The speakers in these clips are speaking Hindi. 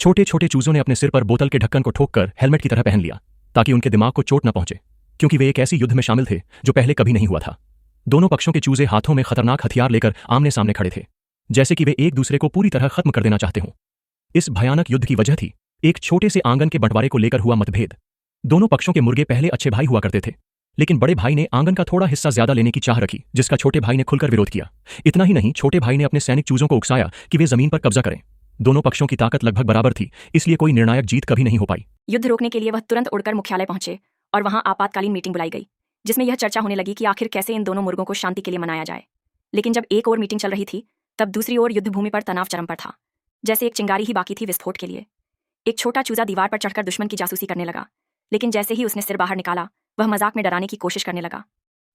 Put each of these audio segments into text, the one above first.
छोटे छोटे चूजों ने अपने सिर पर बोतल के ढक्कन को ठोककर हेलमेट की तरह पहन लिया ताकि उनके दिमाग को चोट न पहुंचे, क्योंकि वे एक ऐसी युद्ध में शामिल थे जो पहले कभी नहीं हुआ था। दोनों पक्षों के चूजे हाथों में खतरनाक हथियार लेकर आमने सामने खड़े थे, जैसे कि वे एक दूसरे को पूरी तरह खत्म कर देना चाहते हों। इस भयानक युद्ध की वजह थी एक छोटे से आंगन के बंटवारे को लेकर हुआ मतभेद। दोनों पक्षों के मुर्गे पहले अच्छे भाई हुआ करते थे, लेकिन बड़े भाई ने आंगन का थोड़ा हिस्सा ज्यादा लेने की चाह रखी, जिसका छोटे भाई ने खुलकर विरोध किया। इतना ही नहीं, छोटे भाई ने अपने सैनिक चूजों को उकसाया कि वे जमीन पर कब्जा करें। दोनों पक्षों की ताकत लगभग बराबर थी, इसलिए कोई निर्णायक जीत कभी नहीं हो पाई। युद्ध रोकने के लिए वह तुरंत उड़कर मुख्यालय पहुंचे और वहां आपातकालीन मीटिंग बुलाई गई, जिसमें यह चर्चा होने लगी कि आखिर कैसे इन दोनों मुर्गों को शांति के लिए मनाया जाए। लेकिन जब एक और मीटिंग चल रही थी, तब दूसरी ओर युद्ध भूमि पर तनाव चरम पर था। जैसे एक चिंगारी ही बाकी थी विस्फोट के लिए। एक छोटा चूजा दीवार पर चढ़कर दुश्मन की जासूसी करने लगा, लेकिन जैसे ही उसने सिर बाहर निकाला, वह मजाक में डराने की कोशिश करने लगा।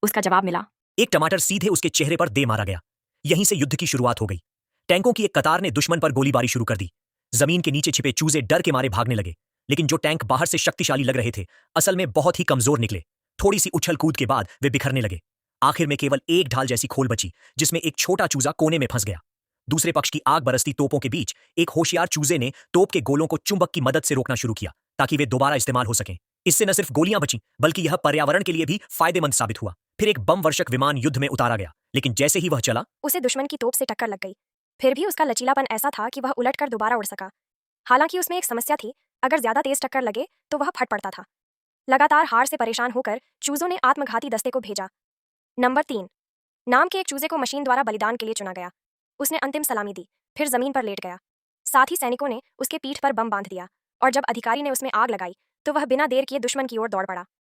उसका जवाब मिला। एक टमाटर सीधे उसके चेहरे पर दे मारा गया। यहीं से युद्ध की शुरुआत हो गई। टैंकों की एक कतार ने दुश्मन पर गोलीबारी शुरू कर दी। जमीन के नीचे छिपे चूजे डर के मारे भागने लगे, लेकिन जो टैंक बाहर से शक्तिशाली लग रहे थे, असल में बहुत ही कमजोर निकले। थोड़ी सी उछल कूद के बाद वे बिखरने लगे। आखिर में केवल एक ढाल जैसी खोल बची, जिसमें एक छोटा चूजा कोने में फंस गया। दूसरे पक्ष की आग बरसती तोपों के बीच एक होशियार चूजे ने तोप के गोलों को चुंबक की मदद से रोकना शुरू किया, ताकि वे दोबारा इस्तेमाल हो सकें। इससे न सिर्फ गोलियां बचीं, बल्कि यह पर्यावरण के लिए भी फायदेमंद साबित हुआ। फिर एक बम वर्षक विमान युद्ध में उतारा गया, लेकिन जैसे ही वह चला, उसे दुश्मन की तोप से टक्कर लग गई। फिर भी उसका लचीलापन ऐसा था कि वह उलटकर दोबारा उड़ सका। हालांकि उसमें एक समस्या थी, अगर ज्यादा तेज टक्कर लगे तो वह फट पड़ता था। लगातार हार से परेशान होकर चूजों ने आत्मघाती दस्ते को भेजा। नंबर 3 नाम के एक चूजे को मशीन द्वारा बलिदान के लिए चुना गया। उसने अंतिम सलामी दी, फिर जमीन पर लेट गया। साथ ही सैनिकों ने उसके पीठ पर बम बांध दिया, और जब अधिकारी ने उसमें आग लगाई तो वह बिना देर किए दुश्मन की ओर दौड़ पड़ा।